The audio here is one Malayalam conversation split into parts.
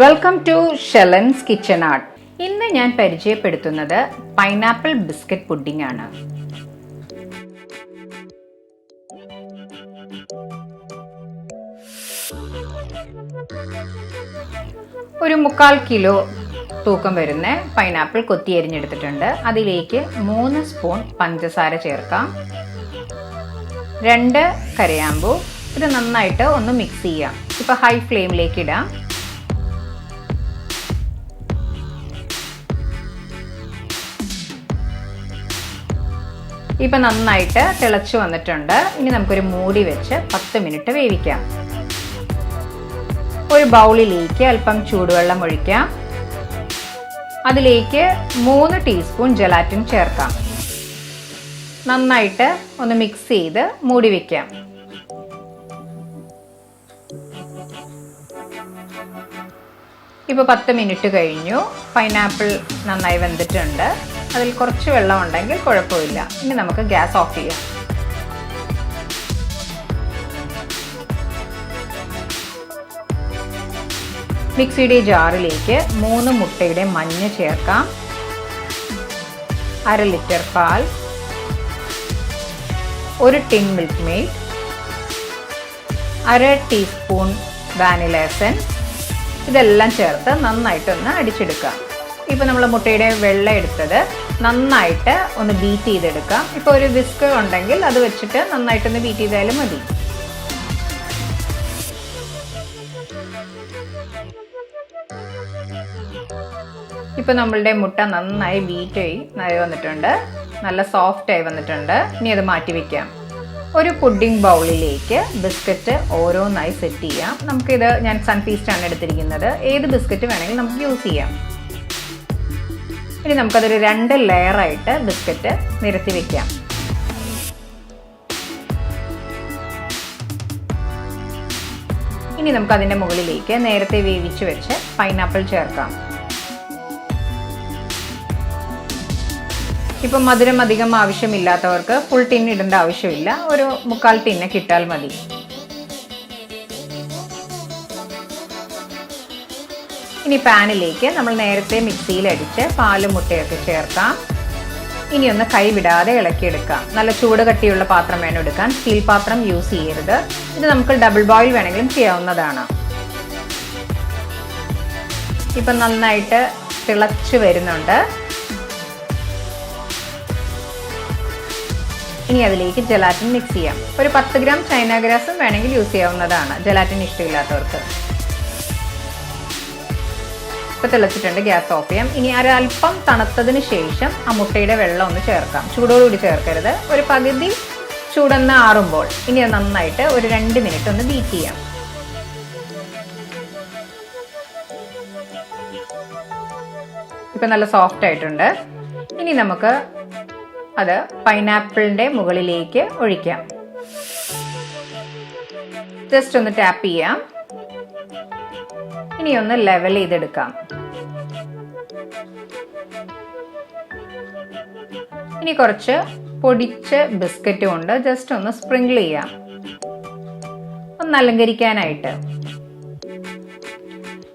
Welcome to Shelan's kitchen art. ഇന്ന് ഞാൻ പരിചയപ്പെടുത്തുന്നത് പൈനാപ്പിൾ ബിസ്ക്കറ്റ് പുഡിംഗ് ആണ്. ഒരു 1/4 കിലോ തൂക്കം വരുന്ന പൈനാപ്പിൾ കൊത്തി അരിഞ്ഞെടുത്തിട്ടുണ്ട്. അതിലേക്ക് 3 സ്പൂൺ പഞ്ചസാര ചേർക്കാം, 2 കരയാമ്പൂ. ഇത് നന്നായിട്ട് ഒന്ന് മിക്സ് ചെയ്യാം. ഇപ്പോൾ ഹൈ ഫ്ലെയിമിലേക്ക് ഇടാം. ഇപ്പം നന്നായിട്ട് തിളച്ചു വന്നിട്ടുണ്ട്. ഇനി നമുക്കൊരു മൂടി വെച്ച് 10 മിനിറ്റ് വേവിക്കാം. ഒരു ബൗളിലേക്ക് അല്പം ചൂടുവെള്ളം ഒഴിക്കാം. അതിലേക്ക് 3 ടീസ്പൂൺ ജലാറ്റിൻ ചേർക്കാം. നന്നായിട്ട് ഒന്ന് മിക്സ് ചെയ്ത് മൂടി വയ്ക്കാം. ഇപ്പോൾ 10 മിനിറ്റ് കഴിഞ്ഞു. പൈനാപ്പിൾ നന്നായി വെന്തിട്ടുണ്ട്. അതിൽ കുറച്ച് വെള്ളം ഉണ്ടെങ്കിൽ കുഴപ്പമില്ല. ഇനി നമുക്ക് ഗ്യാസ് ഓഫ് ചെയ്യാം. മിക്സിയുടെ ജാറിലേക്ക് 3 മുട്ടയുടെ മഞ്ഞ ചേർക്കാം, 1/2 ലിറ്റർ പാൽ, 1 tin milk made, 1/2 teaspoon vanilla essence. ഇതെല്ലാം ചേർത്ത് നന്നായിട്ടൊന്ന് അടിച്ചെടുക്കാം. ഇപ്പോൾ നമ്മൾ മുട്ടയുടെ വെള്ള എടുത്തത് നന്നായിട്ട് ഒന്ന് ബീറ്റ് ചെയ്തെടുക്കാം. ഇപ്പോൾ ഒരു വിസ്ക് ഉണ്ടെങ്കിൽ അത് വെച്ചിട്ട് നന്നായിട്ടൊന്ന് ബീറ്റ് ചെയ്താലും മതി. ഇപ്പോൾ നമ്മളുടെ മുട്ട നന്നായി ബീറ്റായി വന്നിട്ടുണ്ട്, നല്ല സോഫ്റ്റായി വന്നിട്ടുണ്ട്. ഇനി അത് മാറ്റി വയ്ക്കാം. ഒരു പുഡിംഗ് ബൗളിലേക്ക് ബിസ്ക്കറ്റ് ഓരോന്നായി സെറ്റ് ചെയ്യാം. നമുക്കിത് ഞാൻ സൺഫീസ്റ്റ് ആണ് എടുത്തിരിക്കുന്നത്. ഏത് ബിസ്ക്കറ്റ് വേണമെങ്കിലും നമുക്ക് യൂസ് ചെയ്യാം. ഇനി നമുക്കതൊരു 2 ലെയറായിട്ട് ബിസ്ക്കറ്റ് നിരത്തി വയ്ക്കാം. ഇനി നമുക്കതിൻ്റെ മുകളിലേക്ക് നേരത്തെ വേവിച്ച് വെച്ച് പൈനാപ്പിൾ ചേർക്കാം. ഇപ്പം മധുരം അധികം ആവശ്യമില്ലാത്തവർക്ക് ഫുൾ ടിൻ ഇടേണ്ട ആവശ്യമില്ല. ഒരു 1/4 ടിന്ന് കിട്ടാൽ മതി. ഇനി പാനിലേക്ക് നമ്മൾ നേരത്തെ മിക്സിയിൽ അടിച്ച് പാലും മുട്ടയൊക്കെ ചേർക്കാം. ഇനി ഒന്ന് കൈ വിടാതെ ഇളക്കിയെടുക്കാം. നല്ല ചൂട് കട്ടിയുള്ള പാത്രം വേണം എടുക്കാൻ. സ്റ്റീൽ പാത്രം യൂസ് ചെയ്യരുത്. ഇത് നമുക്ക് ഡബിൾ ബോയിൽ വേണമെങ്കിലും ചെയ്യാവുന്നതാണ്. ഇപ്പം നന്നായിട്ട് തിളച്ച് വരുന്നുണ്ട്. ഇനി അതിലേക്ക് ജലാറ്റിൻ മിക്സ് ചെയ്യാം. ഒരു 10 ഗ്രാം ചൈന ഗ്രാസും വേണമെങ്കിൽ യൂസ് ചെയ്യാവുന്നതാണ്, ജലാറ്റിൻ ഇഷ്ടമില്ലാത്തവർക്ക്. ഇപ്പോൾ തിളച്ചിട്ടുണ്ട്, ഗ്യാസ് ഓഫ് ചെയ്യാം. ഇനി അല്പം തണുത്തതിന് ശേഷം ആ മുട്ടയുടെ വെള്ളം ഒന്ന് ചേർക്കാം. ചൂടോടുകൂടി ചേർക്കരുത്. ഒരു പകുതി ചൂടൊന്ന് ആറുമ്പോൾ ഇനി അത് നന്നായിട്ട് ഒരു 2 മിനിറ്റ് ഒന്ന് ബീറ്റ് ചെയ്യാം. ഇപ്പം നല്ല സോഫ്റ്റ് ആയിട്ടുണ്ട്. ഇനി നമുക്ക് അത് പൈനാപ്പിളിൻ്റെ മുകളിലേക്ക് ഒഴിക്കാം. ജസ്റ്റ് ഒന്ന് ടാപ്പ് ചെയ്യാം. ഇനി ഒന്ന് ലെവൽ ചെയ്തെടുക്കാം. ഇനി കുറച്ച് പൊടിച്ച ബിസ്ക്കറ്റ് കൊണ്ട് ജസ്റ്റ് ഒന്ന് സ്പ്രിങ്കിൾ ചെയ്യാം, ഒന്ന് അലങ്കരിക്കാനായിട്ട്.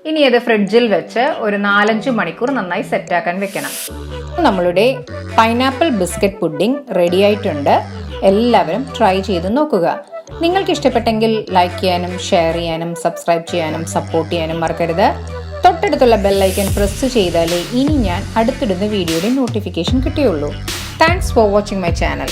ഇനി അത് ഫ്രിഡ്ജിൽ വെച്ച് ഒരു 4-5 മണിക്കൂർ നന്നായി സെറ്റാക്കാൻ വെക്കണം. നമ്മളുടെ പൈനാപ്പിൾ ബിസ്ക്കറ്റ് പുഡിംഗ് റെഡി ആയിട്ടുണ്ട്. എല്ലാവരും ട്രൈ ചെയ്ത് നോക്കുക. നിങ്ങൾക്ക് ഇഷ്ടപ്പെട്ടെങ്കിൽ ലൈക്ക് ചെയ്യാനും ഷെയർ ചെയ്യാനും സബ്സ്ക്രൈബ് ചെയ്യാനും സപ്പോർട്ട് ചെയ്യാനും മറക്കരുത്. തൊട്ടടുത്തുള്ള ബെല്ലൈക്കൻ പ്രസ് ചെയ്താലേ ഇനി ഞാൻ അടുത്തിടുന്ന വീഡിയോയുടെ നോട്ടിഫിക്കേഷൻ കിട്ടുകയുള്ളൂ. Thanks for watching my channel.